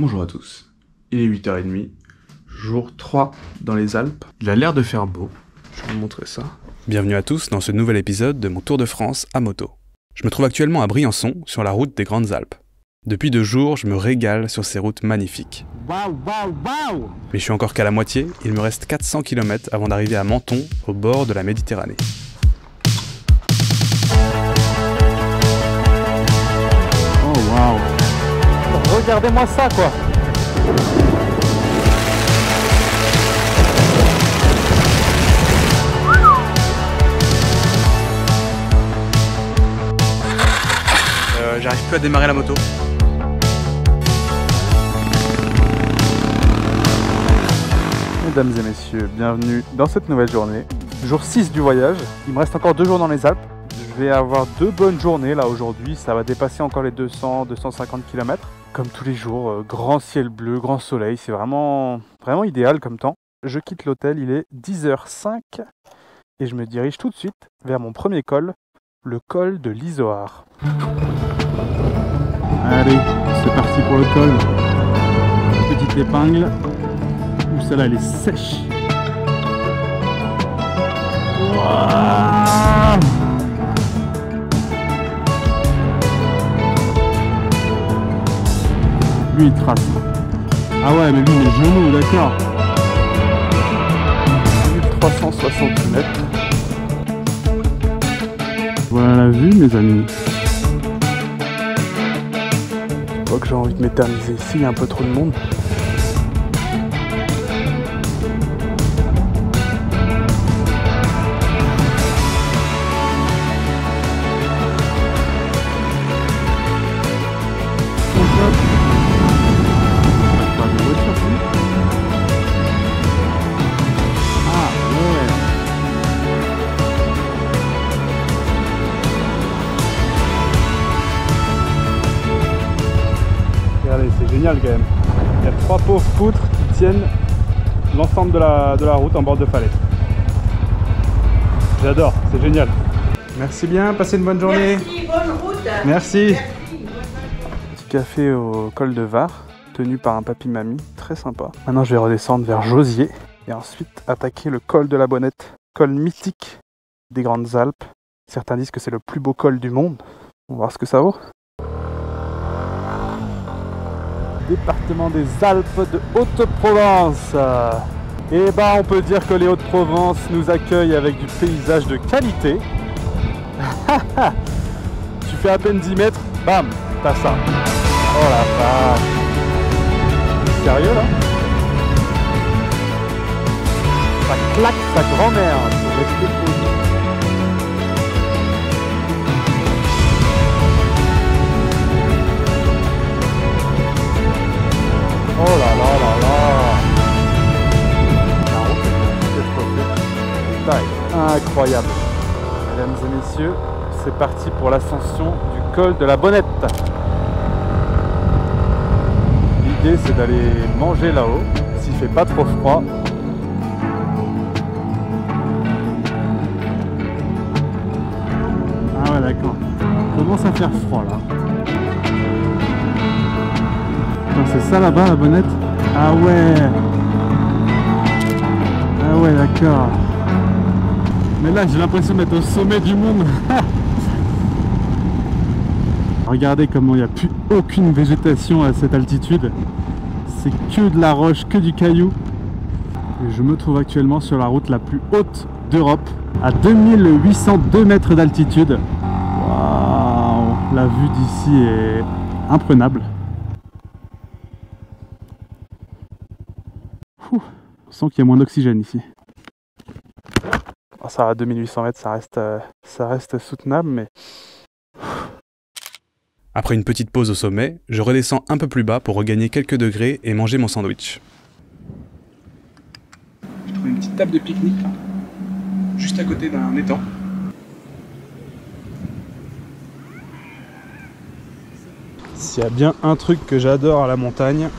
Bonjour à tous, il est 8h30, jour 3 dans les Alpes. Il a l'air de faire beau, je vais vous montrer ça. Bienvenue à tous dans ce nouvel épisode de mon Tour de France à moto. Je me trouve actuellement à Briançon, sur la route des Grandes Alpes. Depuis 2 jours, je me régale sur ces routes magnifiques. Mais je suis encore qu'à la moitié, il me reste 400 km avant d'arriver à Menton, au bord de la Méditerranée. Oh waouh! Regardez-moi ça quoi! J'arrive plus à démarrer la moto. Mesdames et messieurs, bienvenue dans cette nouvelle journée. Jour 6 du voyage, il me reste encore 2 jours dans les Alpes. Je vais avoir 2 bonnes journées là aujourd'hui, ça va dépasser encore les 200-250 km. Comme tous les jours, grand ciel bleu, grand soleil, c'est vraiment idéal comme temps. Je quitte l'hôtel, il est 10h05 et je me dirige tout de suite vers mon premier col, le col de l'Izoard. Allez, c'est parti pour le col. Petite épingle. Ouh, celle-là, elle est sèche. Wow. Lui, il trace. Ah ouais, mais lui, les genoux, d'accord. 1360 mètres. Voilà la vue, mes amis. Je vois que j'ai envie de m'éterniser ici, il y a un peu trop de monde. C'est génial quand même. Il y a 3 pauvres poutres qui tiennent l'ensemble de la route en bord de falaise. J'adore, c'est génial. Merci bien, passez une bonne journée. Merci, bonne route. Merci. Petit café au col de Var, tenu par un papy-mamie, très sympa. Maintenant je vais redescendre vers Josier et ensuite attaquer le col de la Bonnette, col mythique des Grandes Alpes. Certains disent que c'est le plus beau col du monde. On va voir ce que ça vaut. Département des Alpes de Haute-Provence. Et ben on peut dire que les Hauts-de-Provence nous accueillent avec du paysage de qualité. Tu fais à peine 10 mètres, bam, t'as ça. Oh la vache. Sérieux là? Ça claque sa grand-mère. Faut rester poli. Oh là là là là! La route est incroyable. Mesdames et messieurs, c'est parti pour l'ascension du col de la Bonnette. L'idée c'est d'aller manger là-haut, s'il fait pas trop froid. Ah ouais d'accord. Commence à faire froid là. C'est ça là-bas la Bonnette? Ah ouais! Ah ouais d'accord. Mais là j'ai l'impression d'être au sommet du monde. Regardez comment il n'y a plus aucune végétation à cette altitude. C'est que de la roche, que du caillou. Et je me trouve actuellement sur la route la plus haute d'Europe, à 2802 mètres d'altitude. Waouh! La vue d'ici est imprenable. On sent qu'il y a moins d'oxygène ici. Ça va à 2800 mètres, ça reste soutenable, mais... Après une petite pause au sommet, je redescends un peu plus bas pour regagner quelques degrés et manger mon sandwich. J'ai trouvé une petite table de pique-nique là, juste à côté d'un étang. S'il y a bien un truc que j'adore à la montagne,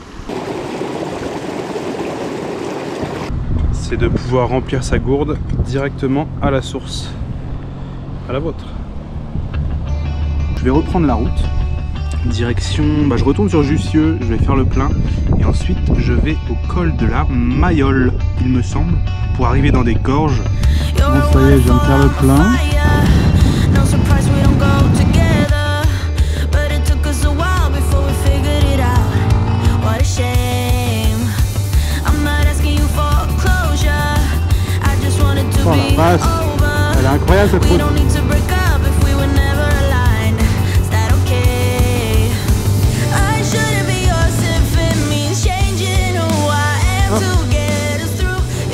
c'est de pouvoir remplir sa gourde directement à la source, à la vôtre. Je vais reprendre la route Direction, je retourne sur Jussieu, je vais faire le plein et ensuite je vais au col de la Mayole, il me semble, pour arriver dans des gorges. Bon, ça y est, je viens de faire le plein. Oh la vache, elle est incroyable cette route.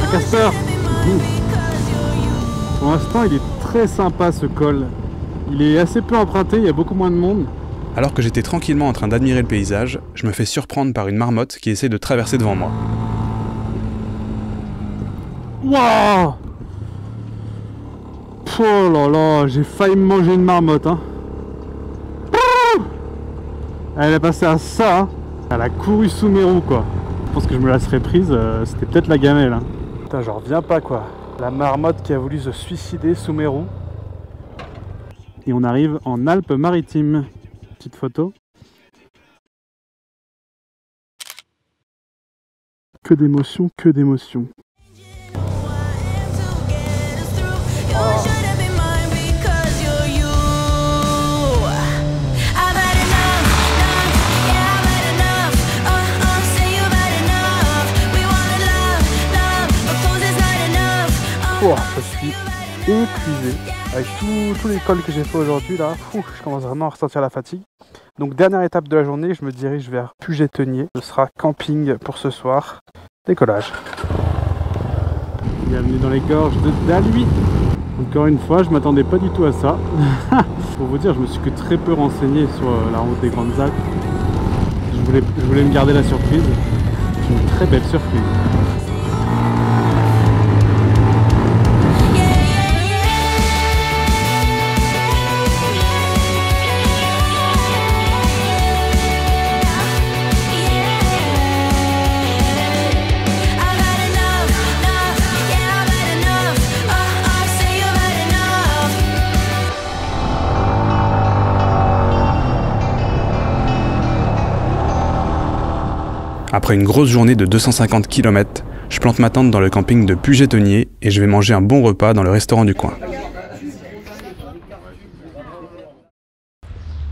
Casper. Pour l'instant il est très sympa ce col. Il est assez peu emprunté, il y a beaucoup moins de monde. Alors que j'étais tranquillement en train d'admirer le paysage, je me fais surprendre par une marmotte qui essaie de traverser devant moi. Waouh! Oh là là, j'ai failli me manger une marmotte, hein. Elle est passée à ça, hein. Elle a couru sous mes roues, quoi. Je pense que je me la serais prise, c'était peut-être la gamelle, hein. Putain, j'en reviens pas, quoi. La marmotte qui a voulu se suicider sous mes roues. Et on arrive en Alpes-Maritimes. Petite photo. Que d'émotions, que d'émotions. Oh, je suis épuisé avec tous les cols que j'ai fait aujourd'hui là. Je commence vraiment à ressentir la fatigue. Donc dernière étape de la journée, je me dirige vers Puget-Theniers. Ce sera camping pour ce soir. Décollage. Bienvenue dans les gorges de Daluy. Encore une fois, je m'attendais pas du tout à ça. Pour vous dire, je me suis que très peu renseigné sur la route des Grandes Alpes. Je voulais me garder la surprise. C'est une très belle surprise. Après une grosse journée de 250 km, je plante ma tente dans le camping de Puget-Theniers et je vais manger un bon repas dans le restaurant du coin.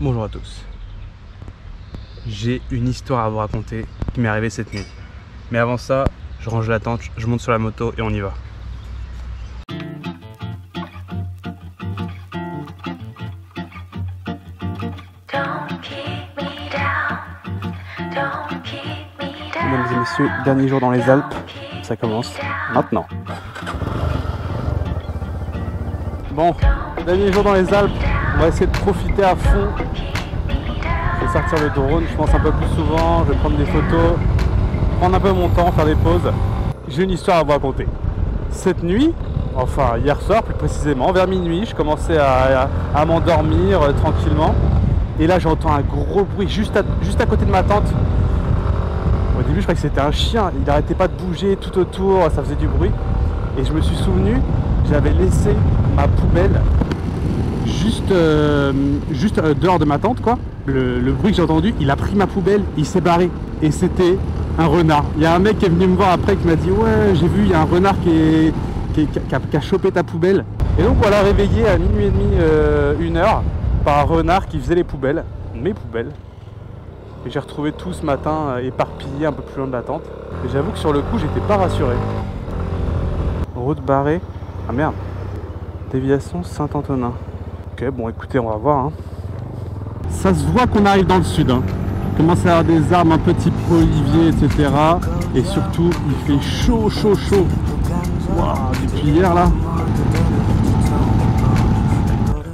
Bonjour à tous. J'ai une histoire à vous raconter qui m'est arrivée cette nuit. Mais avant ça, je range la tente, je monte sur la moto et on y va. Mesdames et messieurs, dernier jour dans les Alpes, ça commence maintenant. Bon, dernier jour dans les Alpes, on va essayer de profiter à fond. Je vais sortir le drone, je pense un peu plus souvent, je vais prendre des photos, prendre un peu mon temps, faire des pauses. J'ai une histoire à vous raconter. Cette nuit, enfin hier soir plus précisément, vers minuit, je commençais à m'endormir tranquillement. Et là j'entends un gros bruit juste à côté de ma tente. Au début je croyais que c'était un chien, il n'arrêtait pas de bouger tout autour, ça faisait du bruit. Et je me suis souvenu, j'avais laissé ma poubelle juste dehors de ma tente quoi. Le bruit que j'ai entendu, il a pris ma poubelle, il s'est barré. Et c'était un renard. Il y a un mec qui est venu me voir après qui m'a dit ouais j'ai vu, il y a un renard qui a chopé ta poubelle. Et donc voilà, réveillé à minuit et demi, 1h, par un renard qui faisait les poubelles, mes poubelles. Et j'ai retrouvé tout ce matin éparpillé un peu plus loin de la tente. Et j'avoue que sur le coup j'étais pas rassuré. Route barrée. Ah merde. Déviation Saint-Antonin. Ok bon écoutez on va voir hein. Ça se voit qu'on arrive dans le sud hein. Il commence à avoir des arbres un peu type olivier etc. Et surtout il fait chaud. Wow, depuis hier là.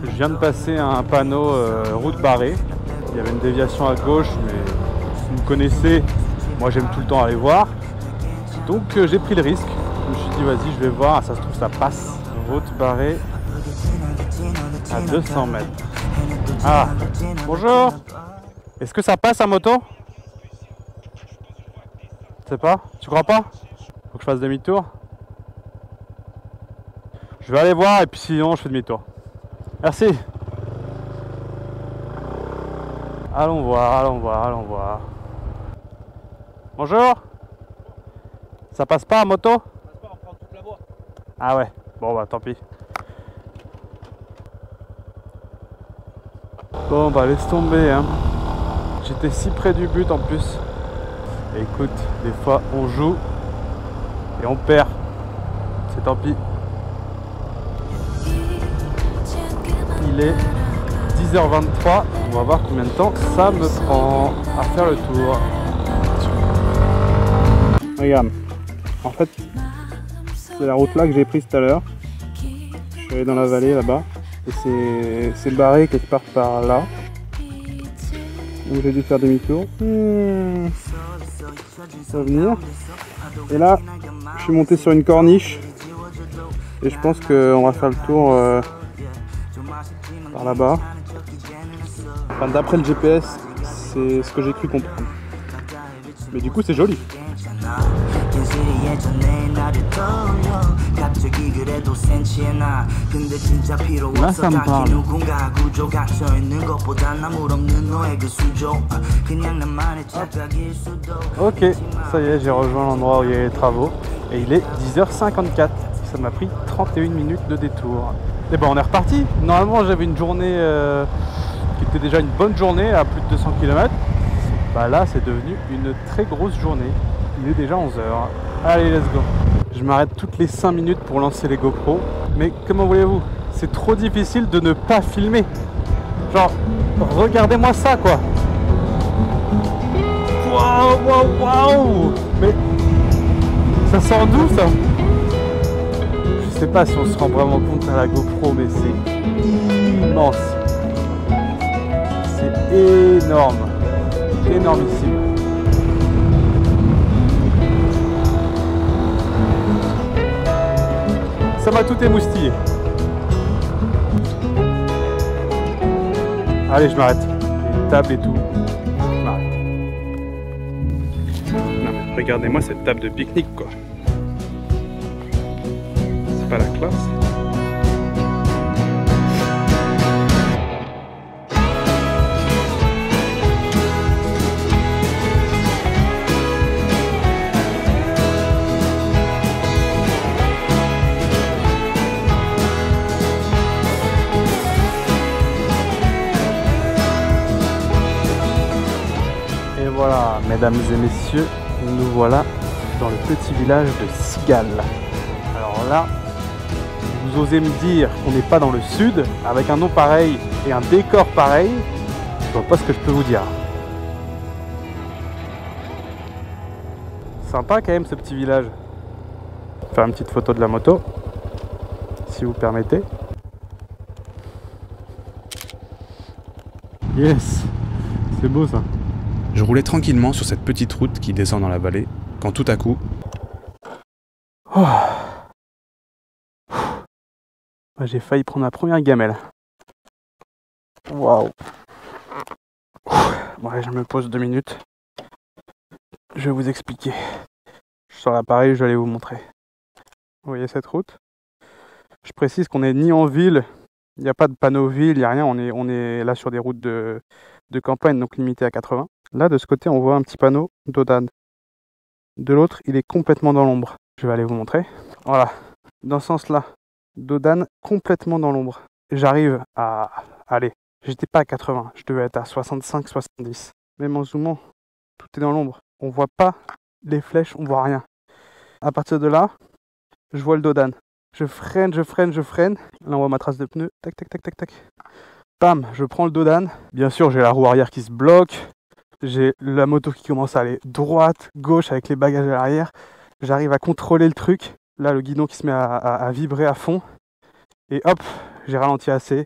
Je viens de passer un panneau route barrée. Il y avait une déviation à gauche, mais vous me connaissez, moi j'aime tout le temps aller voir. Donc j'ai pris le risque. Je me suis dit vas-y je vais voir, ça se trouve ça passe. Route barrée à 200 mètres. Ah, bonjour. Est-ce que ça passe à moto? Je sais pas, tu crois pas? Faut que je fasse demi-tour. Je vais aller voir et puis sinon je fais demi-tour. Merci. Allons voir, allons voir, allons voir. Bonjour. Ça passe pas à moto? Ça passe pas, on prend toute la voie. Ah ouais, bon bah tant pis. Bon bah laisse tomber hein. J'étais si près du but en plus. Et écoute, des fois on joue et on perd. C'est tant pis. Il est 10h23. On va voir combien de temps ça me prend à faire le tour. Regarde. En fait, c'est la route là que j'ai prise tout à l'heure. Je suis allé dans la vallée là-bas. Et c'est barré quelque part par là. Donc j'ai dû faire demi-tour. Revenir. Et là, je suis monté sur une corniche. Et je pense qu'on va faire le tour par là-bas. Enfin, d'après le GPS, c'est ce que j'ai cru comprendre. Mais du coup, c'est joli. Là ça me parle. Ok, ça y est, j'ai rejoint l'endroit où il y a les travaux et il est 10h54. Ça m'a pris 31 minutes de détour. Et ben on est reparti. Normalement j'avais une journée qui était déjà une bonne journée à plus de 200 km. Bah là c'est devenu une très grosse journée. Il est déjà 11h. Allez, let's go. Je m'arrête toutes les 5 minutes pour lancer les GoPro. Mais comment voulez-vous? C'est trop difficile de ne pas filmer. Genre, regardez-moi ça, quoi. Waouh, waouh, waouh. Mais ça sort d'où, ça? Je sais pas si on se rend vraiment compte à la GoPro, mais c'est immense. C'est énorme. Énormissime. Ça m'a tout émoustillé. Allez, je m'arrête. Les tables et tout. Je m'arrête. Non mais regardez-moi cette table de pique-nique quoi. C'est pas la classe. Voilà, mesdames et messieurs, nous voilà dans le petit village de Cigales. Alors là, vous osez me dire qu'on n'est pas dans le sud, avec un nom pareil et un décor pareil, je vois pas ce que je peux vous dire. Sympa quand même ce petit village. Faire une petite photo de la moto, si vous permettez. Yes, c'est beau ça. Je roulais tranquillement sur cette petite route qui descend dans la vallée, quand tout à coup... Oh. J'ai failli prendre ma première gamelle. Waouh. Bon, allez, je me pose 2 minutes. Je vais vous expliquer. Je sors l'appareil, je vais aller vous montrer. Vous voyez cette route? Je précise qu'on n'est ni en ville, il n'y a pas de panneau ville, il n'y a rien. On est là sur des routes de campagne, donc limitées à 80. Là, de ce côté, on voit un petit panneau Dodan. De l'autre, il est complètement dans l'ombre. Je vais aller vous montrer. Voilà, dans ce sens-là, Dodan complètement dans l'ombre. J'arrive à... Allez, j'étais pas à 80, je devais être à 65, 70. Même en zoomant, tout est dans l'ombre. On voit pas les flèches, on voit rien. À partir de là, je vois le Dodan. Je freine, je freine, je freine. Là, on voit ma trace de pneu. Tac, tac, tac, tac, tac. Bam, je prends le Dodan. Bien sûr, j'ai la roue arrière qui se bloque. J'ai la moto qui commence à aller droite, gauche avec les bagages à l'arrière. J'arrive à contrôler le truc. Là, le guidon qui se met à vibrer à fond. Et hop, j'ai ralenti assez.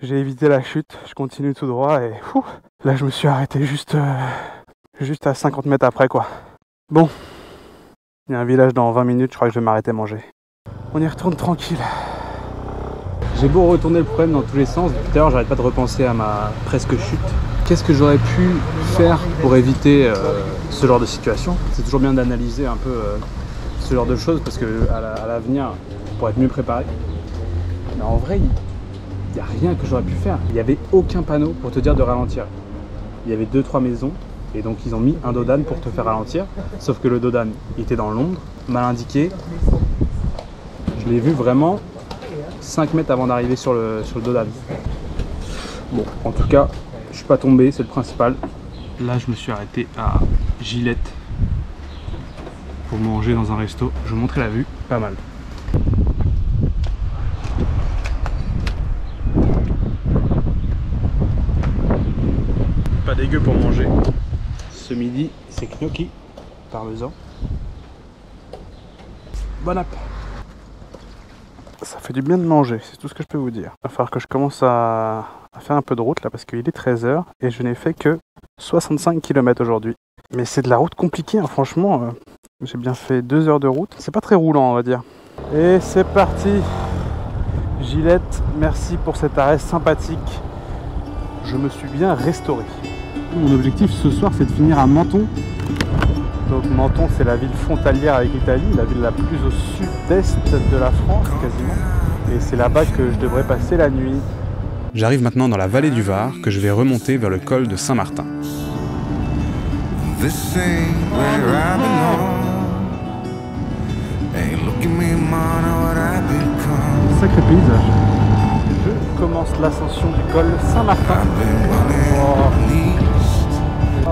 J'ai évité la chute. Je continue tout droit et là, je me suis arrêté juste à 50 mètres après, quoi. Bon, il y a un village dans 20 minutes. Je crois que je vais m'arrêter manger. On y retourne tranquille. J'ai beau retourner le problème dans tous les sens. Depuis tout à l'heure, j'arrête pas de repenser à ma presque chute. Qu'est-ce que j'aurais pu faire pour éviter ce genre de situation? C'est toujours bien d'analyser un peu ce genre de choses parce qu'à l'avenir, pour être mieux préparé. Mais en vrai, il n'y a rien que j'aurais pu faire. Il n'y avait aucun panneau pour te dire de ralentir. il y avait 2-3 maisons. Et donc ils ont mis un dos d'âne pour te faire ralentir. Sauf que le dos d'âne était dans l'ombre, mal indiqué. Je l'ai vu vraiment 5 mètres avant d'arriver sur le dos d'âne. Bon, en tout cas, je suis pas tombé, c'est le principal. Là, je me suis arrêté à Gillette pour manger dans un resto. Je vais vous montrer la vue, pas mal. Pas dégueu pour manger. Ce midi, c'est gnocchi, parmesan. Bon app. Ça fait du bien de manger, c'est tout ce que je peux vous dire. Il va falloir que je commence à faire un peu de route là parce qu'il est 13 h et je n'ai fait que 65 km aujourd'hui. Mais c'est de la route compliquée, hein, franchement. J'ai bien fait 2 heures de route. C'est pas très roulant, on va dire. Et c'est parti. Gillette, merci pour cet arrêt sympathique. Je me suis bien restauré. Mon objectif ce soir, c'est de finir à Menton. Donc Menton, c'est la ville frontalière avec l'Italie, la ville la plus au sud-est de la France quasiment. Et c'est là-bas que je devrais passer la nuit. J'arrive maintenant dans la vallée du Var, que je vais remonter vers le col de Saint-Martin. Sacré paysage. Je commence l'ascension du col Saint-Martin.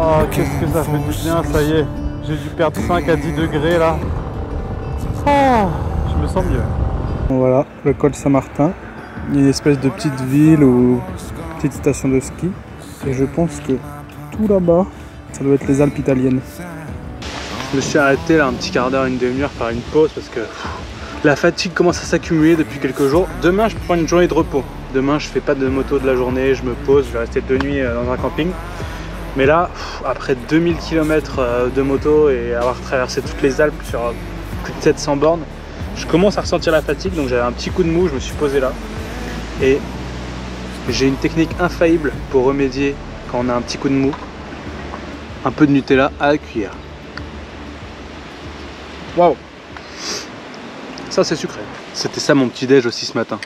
Oh, qu'est-ce que ça fait du bien, ça y est. J'ai dû perdre 5 à 10 degrés là. Oh, je me sens mieux. Voilà, le col Saint-Martin. Une espèce de petite ville ou petite station de ski. Et je pense que tout là-bas, ça doit être les Alpes italiennes. Je me suis arrêté là un petit quart d'heure, une demi-heure, faire une pause parce que la fatigue commence à s'accumuler depuis quelques jours. Demain, je prends une journée de repos. Demain, je fais pas de moto de la journée, je me pose, je vais rester 2 nuits dans un camping. Mais là, après 2000 km de moto et avoir traversé toutes les Alpes sur plus de 700 bornes, je commence à ressentir la fatigue, donc j'avais un petit coup de mou, je me suis posé là. Et j'ai une technique infaillible pour remédier quand on a un petit coup de mou. Un peu de Nutella à la cuillère. Waouh! Ça c'est sucré. C'était ça mon petit déj aussi ce matin.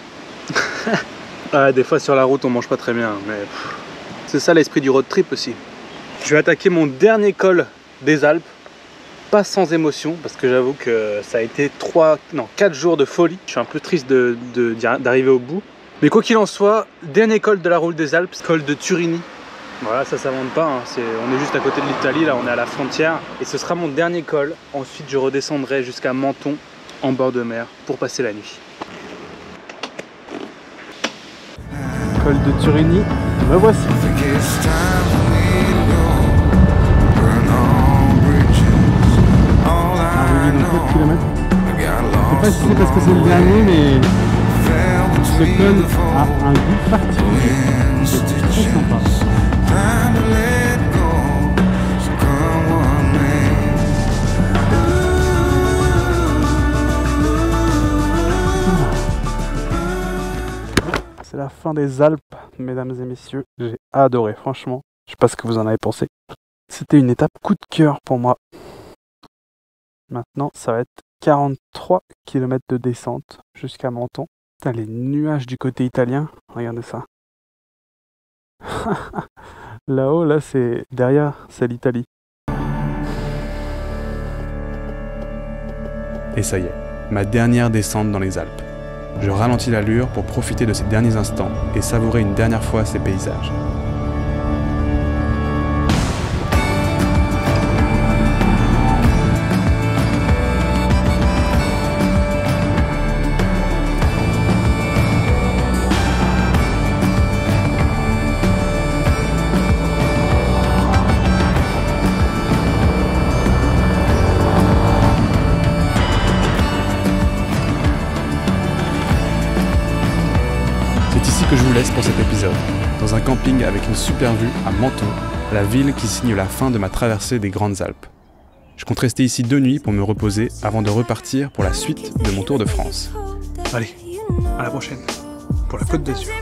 Des fois sur la route on mange pas très bien, mais c'est ça l'esprit du road trip aussi. Je vais attaquer mon dernier col des Alpes, pas sans émotion, parce que j'avoue que ça a été 4 jours de folie. Je suis un peu triste d'arriver au bout. Mais quoi qu'il en soit, dernier col de la route des Alpes, col de Turini. Voilà, ça s'invente pas, hein. On est juste à côté de l'Italie, là on est à la frontière. Et ce sera mon dernier col. Ensuite je redescendrai jusqu'à Menton, en bord de mer, pour passer la nuit. Col de Turini, me voici. Arrivé dans 4 km. Je sais pas si c'est parce que c'est le dernier, mais ce col a un goût particulier. C'est très sympa. C'est la fin des Alpes, mesdames et messieurs. J'ai adoré, franchement. Je sais pas ce que vous en avez pensé. C'était une étape coup de cœur pour moi. Maintenant, ça va être 43 km de descente jusqu'à Menton. Putain, les nuages du côté italien, regardez ça. Là-haut, là, c'est derrière, c'est l'Italie. Et ça y est, ma dernière descente dans les Alpes. Je ralentis l'allure pour profiter de ces derniers instants et savourer une dernière fois ces paysages. Que je vous laisse pour cet épisode, dans un camping avec une super vue à Menton, la ville qui signe la fin de ma traversée des Grandes Alpes. Je compte rester ici 2 nuits pour me reposer avant de repartir pour la suite de mon tour de France. Allez, à la prochaine, pour la Côte d'Azur.